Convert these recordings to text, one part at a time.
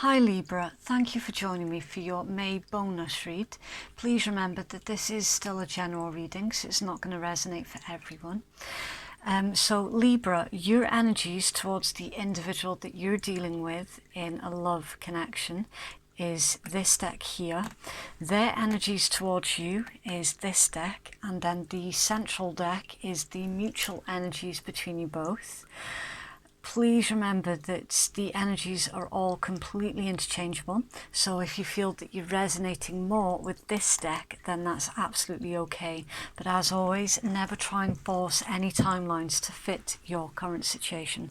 Hi Libra, thank you for joining me for your May bonus read. Please remember that this is still a general reading, so it's not going to resonate for everyone. So Libra, your energies towards the individual that you're dealing with in a love connection is this deck here. Their energies towards you is this deck, and then the central deck is the mutual energies between you both. Please remember that the energies are all completely interchangeable, so if you feel that you're resonating more with this deck, then that's absolutely okay. But as always, never try and force any timelines to fit your current situation.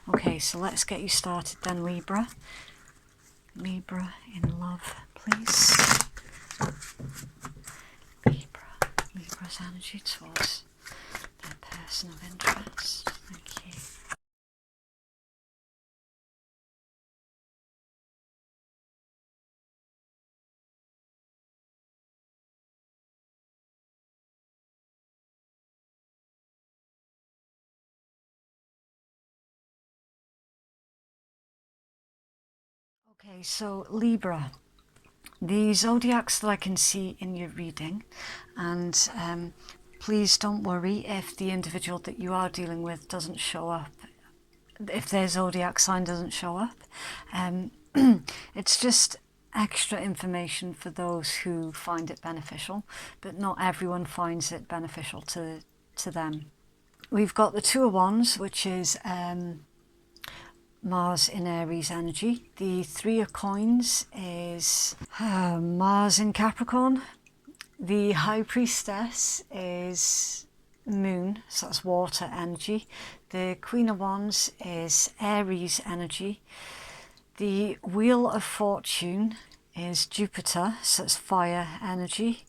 Okay, so let's get you started then, Libra. Libra in love, please. Libra's energy towards their person of interest. Thank you. Okay, so Libra, the zodiacs that I can see in your reading, and please don't worry if the individual that you are dealing with doesn't show up, if their zodiac sign doesn't show up. It's just extra information for those who find it beneficial, but not everyone finds it beneficial to them. We've got the Two of Wands, which is Mars in Aries energy. The Three of Coins is Mars in Capricorn. The High Priestess is Moon, so that's water energy. The Queen of Wands is Aries energy. The Wheel of Fortune is Jupiter, so it's fire energy.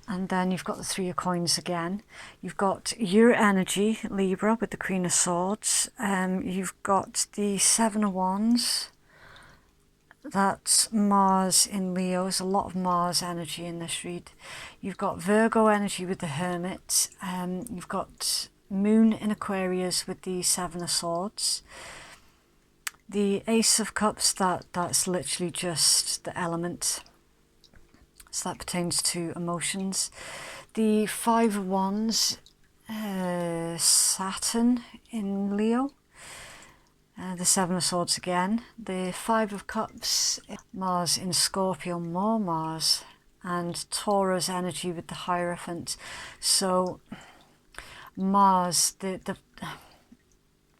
And then you've got the Three of Coins again. You've got your energy, Libra, with the Queen of Swords. You've got the Seven of Wands. That's Mars in Leo. There's a lot of Mars energy in this read. You've got Virgo energy with the Hermit. You've got Moon in Aquarius with the Seven of Swords. The Ace of Cups, that's literally just the element. So that pertains to emotions. The Five of Wands, Saturn in Leo. The Seven of Swords again. The Five of Cups, Mars in Scorpio, more Mars. And Taurus energy with the Hierophant. So Mars, there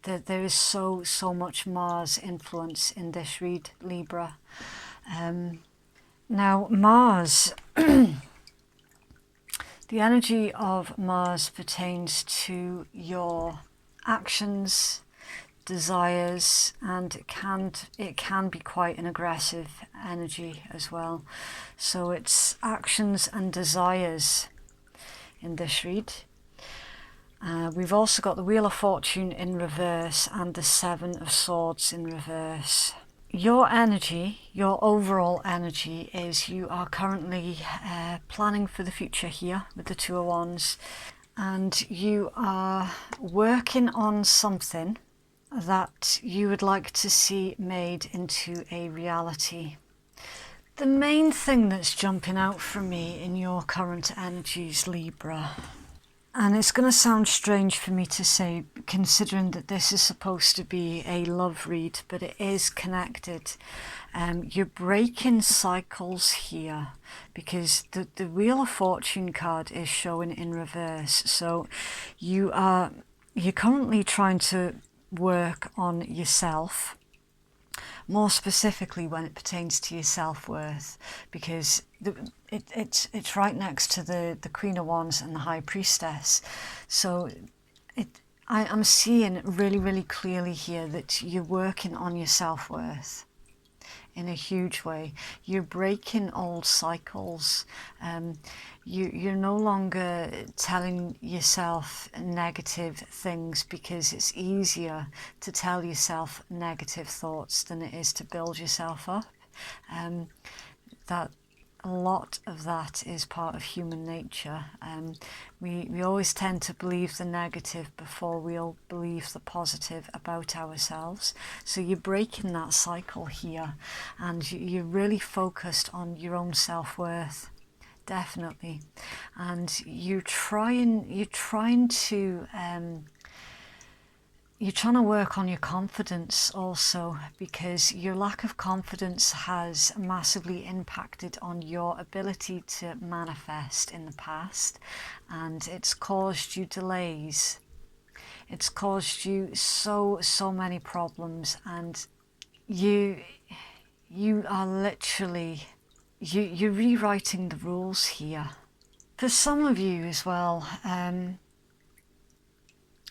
is so much Mars influence in this read, Libra. Now Mars, the energy of Mars pertains to your actions, desires, and it can be quite an aggressive energy as well. So it's actions and desires in this read. We've also got the Wheel of Fortune in reverse and the Seven of Swords in reverse. Your energy, your overall energy, is you are currently planning for the future here with the Two of Wands, and you are working on something that you would like to see made into a reality. The main thing that's jumping out for me in your current energies, Libra, and it's going to sound strange for me to say, considering that this is supposed to be a love read, but it is connected. You're breaking cycles here, because the Wheel of Fortune card is showing in reverse. So you're currently trying to work on yourself, more specifically when it pertains to your self-worth, because it's right next to the Queen of Wands and the High Priestess. So I'm seeing really clearly here that you're working on your self-worth in a huge way. You're breaking old cycles. You're no longer telling yourself negative things, because it's easier to tell yourself negative thoughts than it is to build yourself up. a lot of that is part of human nature. We always tend to believe the negative before we'll believe the positive about ourselves. So you're breaking that cycle here, and you're really focused on your own self-worth, definitely. And you're trying to work on your confidence also, because your lack of confidence has massively impacted on your ability to manifest in the past, and it's caused you delays. It's caused you so many problems, and you are literally you're rewriting the rules here. For some of you as well,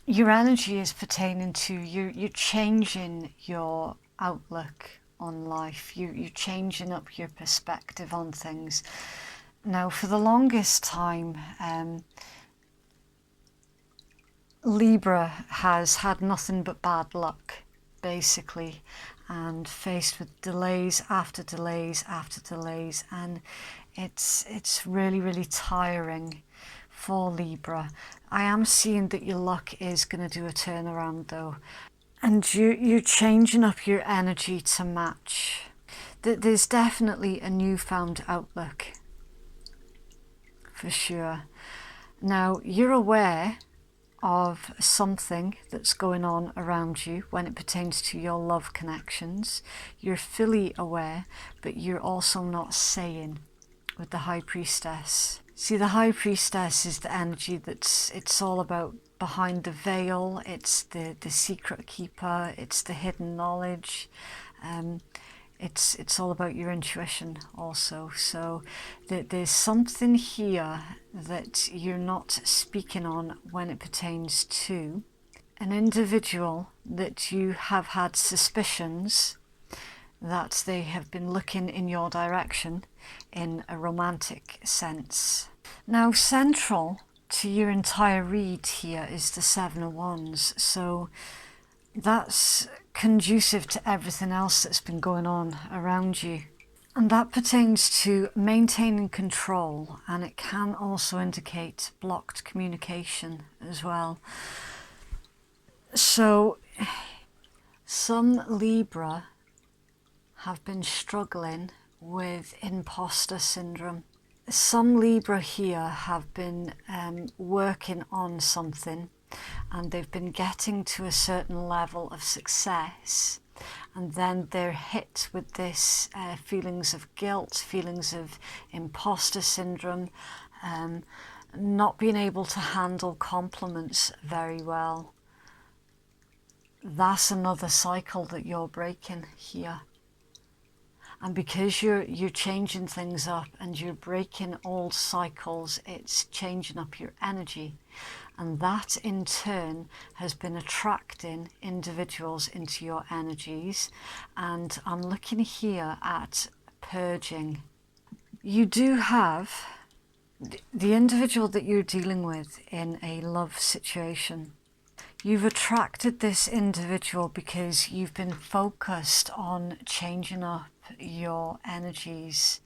your energy is pertaining to you're changing your outlook on life. You're changing up your perspective on things. Now, for the longest time, Libra has had nothing but bad luck, basically, and faced with delays after delays after delays, and it's really tiring for Libra. I am seeing that your luck is going to do a turnaround though, and you're changing up your energy to match. There's definitely a newfound outlook, for sure. Now, you're aware of something that's going on around you when it pertains to your love connections. You're fully aware, but you're also not saying, with the High Priestess. See, the High Priestess is the energy it's all about behind the veil. It's the secret keeper. It's the hidden knowledge. It's all about your intuition also. So there's something here that you're not speaking on when it pertains to an individual that you have had suspicions that they have been looking in your direction in a romantic sense. Now, central to your entire read here is the Seven of Wands, so that's conducive to everything else that's been going on around you. And that pertains to maintaining control, and it can also indicate blocked communication as well. So some Libra have been struggling with imposter syndrome. Some Libra here have been working on something, and they've been getting to a certain level of success, and then they're hit with this feelings of guilt, feelings of imposter syndrome, not being able to handle compliments very well. That's another cycle that you're breaking here. And because you're changing things up and you're breaking old cycles, it's changing up your energy. And that in turn has been attracting individuals into your energies. And I'm looking here at purging. You do have the individual that you're dealing with in a love situation. You've attracted this individual because you've been focused on changing up your energies.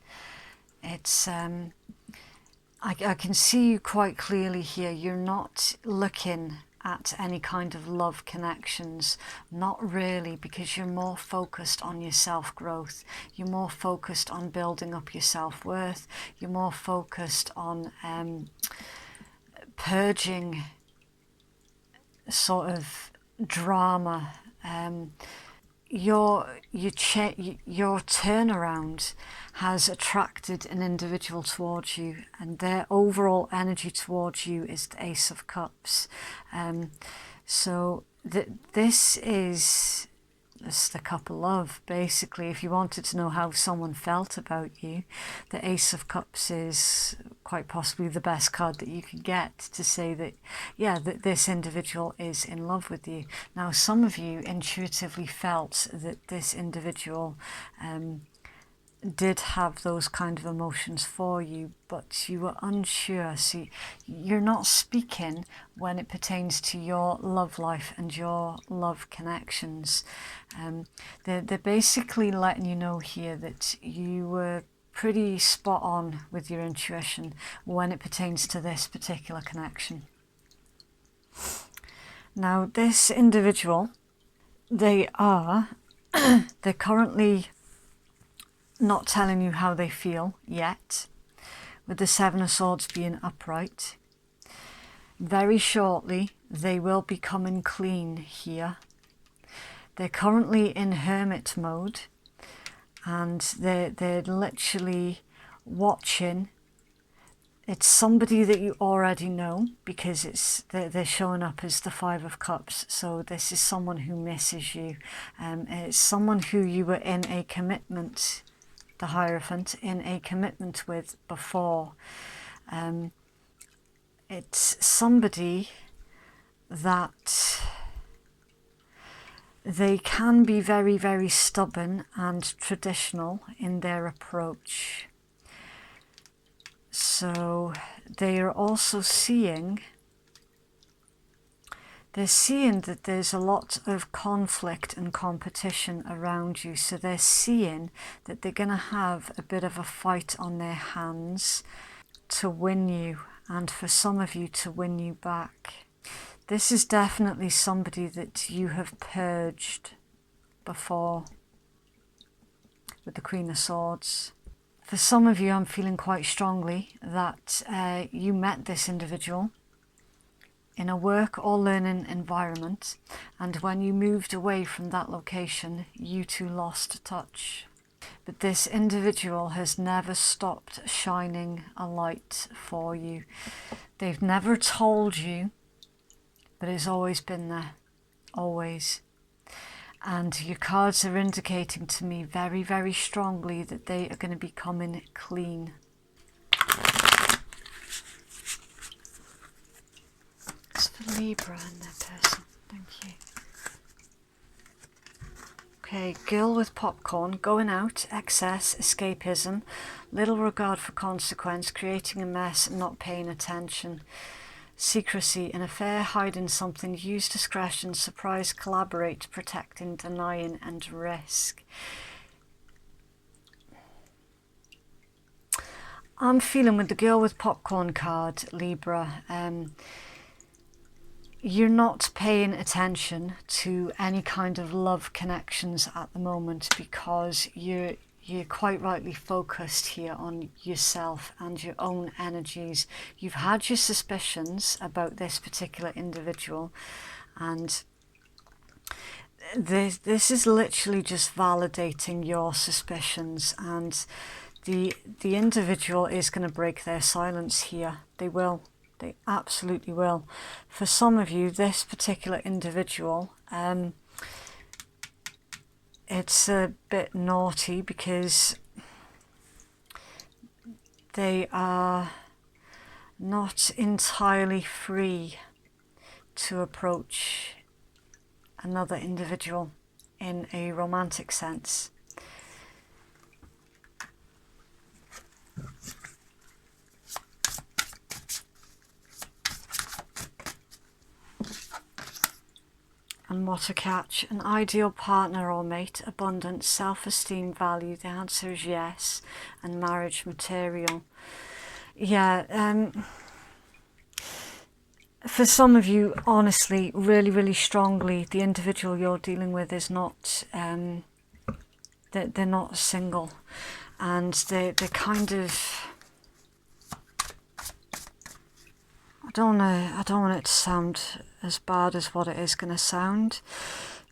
It's I can see you quite clearly here. You're not looking at any kind of love connections, not really, because you're more focused on your self-growth. You're more focused on building up your self-worth. You're more focused on purging sort of drama. Your turnaround has attracted an individual towards you, and their overall energy towards you is the Ace of Cups. So this is the cup of love, basically. If you wanted to know how someone felt about you, the Ace of Cups is quite possibly the best card that you could get to say that, yeah, that this individual is in love with you. Now, some of you intuitively felt that this individual did have those kind of emotions for you, but you were unsure. So you're not speaking when it pertains to your love life and your love connections. They're basically letting you know here that you were pretty spot on with your intuition when it pertains to this particular connection. Now, this individual, they're currently not telling you how they feel yet, with the Seven of Swords being upright. Very shortly, they will be coming clean here. They're currently in hermit mode, and they're literally watching. It's somebody that you already know, because they're showing up as the Five of Cups. So this is someone who misses you. It's someone who you were in a commitment, the Hierophant, in a commitment with before. It's somebody that they can be very, very stubborn and traditional in their approach. So they are also seeing that there's a lot of conflict and competition around you. So they're seeing that they're going to have a bit of a fight on their hands to win you, and for some of you to win you back. This is definitely somebody that you have purged before with the Queen of Swords. For some of you, I'm feeling quite strongly that you met this individual in a work or learning environment, and when you moved away from that location, you two lost touch. But this individual has never stopped shining a light for you. They've never told you, but it's always been there, always. And your cards are indicating to me very, very strongly that they are going to be coming clean. It's for Libra and their person. Thank you. Okay, girl with popcorn, going out, excess, escapism, little regard for consequence, creating a mess and not paying attention. Secrecy, an affair, hiding something, use discretion, surprise, collaborate, protecting, denying, and risk. I'm feeling with the girl with popcorn card, Libra, you're not paying attention to any kind of love connections at the moment, because you're quite rightly focused here on yourself and your own energies. You've had your suspicions about this particular individual, and this is literally just validating your suspicions, and the individual is going to break their silence here. They will. They absolutely will. For some of you, this particular individual, it's a bit naughty because they are not entirely free to approach another individual in a romantic sense. And what a catch. An ideal partner or mate, abundance, self-esteem, value. The answer is yes. And marriage material. Yeah, for some of you, honestly, really, really strongly, the individual you're dealing with is not, they're not single. And they're kind of, I don't want it to sound as bad as what it is going to sound,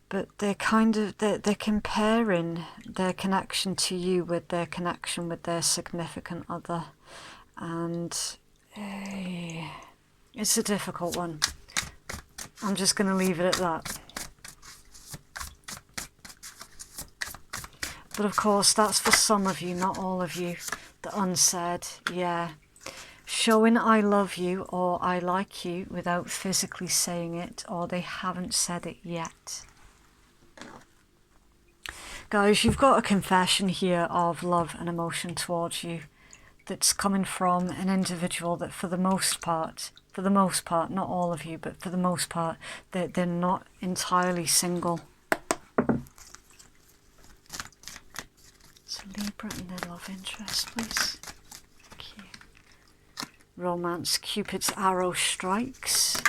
but they're comparing their connection to you with their connection with their significant other, and it's a difficult one. I'm just going to leave it at that. But of course, that's for some of you, not all of you. The unsaid, yeah. Showing I love you or I like you without physically saying it, or they haven't said it yet. Guys, you've got a confession here of love and emotion towards you that's coming from an individual that for the most part, not all of you, but for the most part, they're not entirely single. So Libra. Libra and their love interest, please. Thank you. Romance, Cupid's arrow strikes.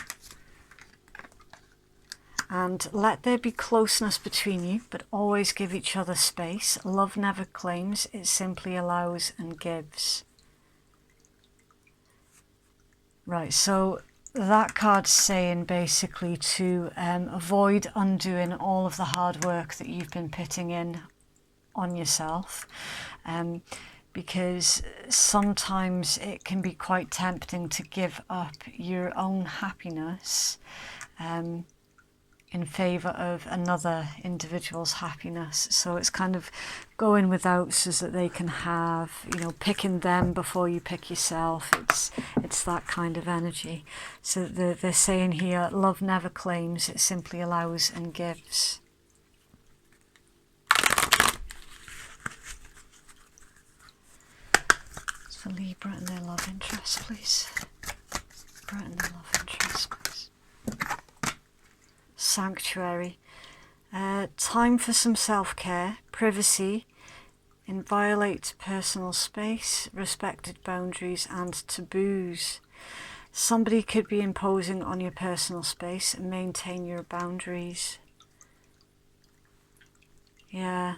And let there be closeness between you, but always give each other space. Love never claims, it simply allows and gives. Right, so that card's saying basically to avoid undoing all of the hard work that you've been putting in on yourself. Because sometimes it can be quite tempting to give up your own happiness in favour of another individual's happiness. So it's kind of going without so that they can have, you know, picking them before you pick yourself. It's that kind of energy. So they're saying here, love never claims, it simply allows and gives. For Libra and their love interest, please. Libra and their love interest, please. Sanctuary. Time for some self-care, privacy, inviolate personal space, respected boundaries and taboos. Somebody could be imposing on your personal space and maintain your boundaries. Yeah.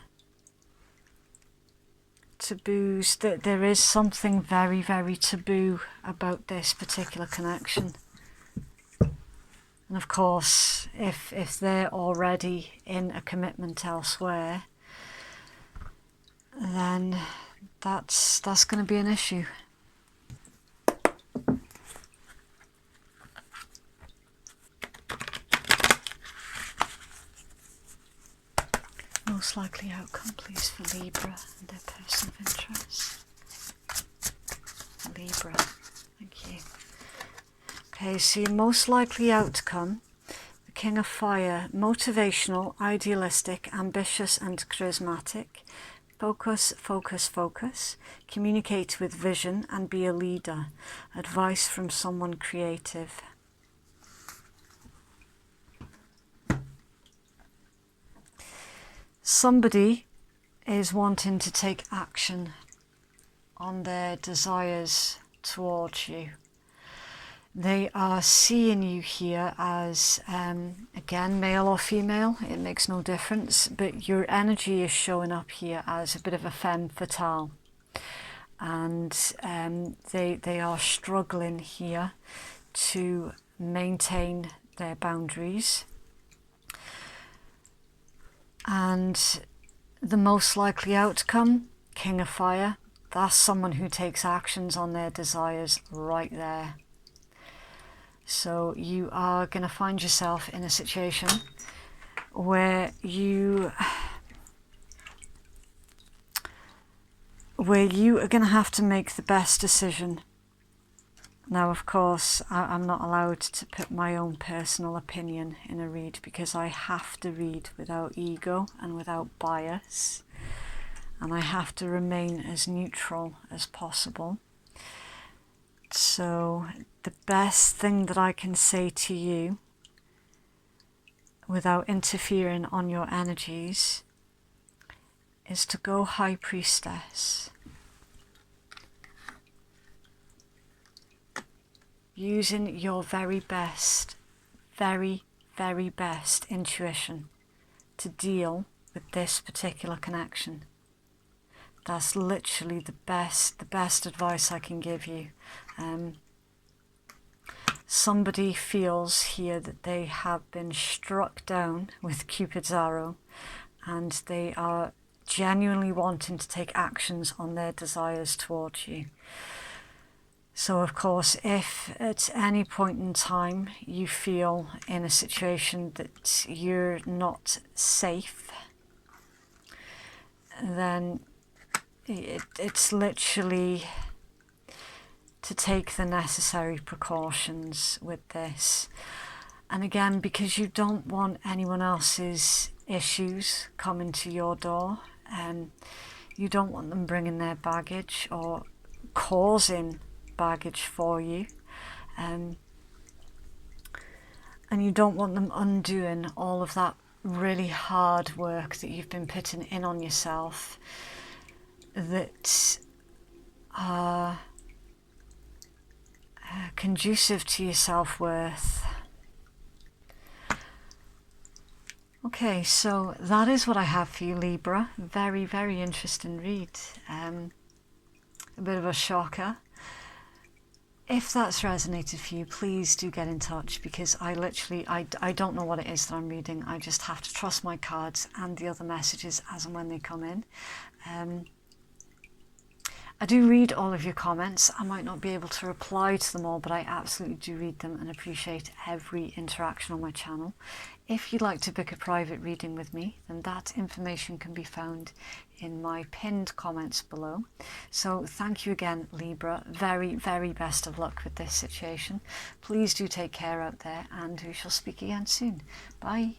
Taboos. There is something very, very taboo about this particular connection. And of course, if they're already in a commitment elsewhere, then that's going to be an issue. Most likely outcome, please, for Libra and their person of interest. Libra, thank you. Okay, so your most likely outcome, the King of Fire, motivational, idealistic, ambitious and charismatic. Focus, focus, focus. Communicate with vision and be a leader. Advice from someone creative. Somebody is wanting to take action on their desires towards you. They are seeing you here as, again, male or female, it makes no difference, but your energy is showing up here as a bit of a femme fatale. And they are struggling here to maintain their boundaries. And the most likely outcome, King of Fire, that's someone who takes actions on their desires right there. So you are going to find yourself in a situation where you are going to have to make the best decision. Now, of course, I'm not allowed to put my own personal opinion in a read because I have to read without ego and without bias, and I have to remain as neutral as possible. So the best thing that I can say to you without interfering on your energies is to go High Priestess. Using your very best, very, very best intuition to deal with this particular connection. That's literally the best advice I can give you. Somebody feels here that they have been struck down with Cupid's arrow and they are genuinely wanting to take actions on their desires towards you. So of course, if at any point in time you feel in a situation that you're not safe, then it's literally to take the necessary precautions with this. And again, because you don't want anyone else's issues coming to your door, you don't want them bringing their baggage or causing baggage for you, and you don't want them undoing all of that really hard work that you've been putting in on yourself. that are conducive to your self-worth. Okay, so that is what I have for you, Libra. Very, very interesting read. A bit of a shocker. If that's resonated for you, please do get in touch, because I don't know what it is that I'm reading. I just have to trust my cards and the other messages as and when they come in. I do read all of your comments. I might not be able to reply to them all, but I absolutely do read them and appreciate every interaction on my channel. If you'd like to book a private reading with me, then that information can be found in my pinned comments below. So thank you again, Libra. Very, very best of luck with this situation. Please do take care out there, and we shall speak again soon. Bye.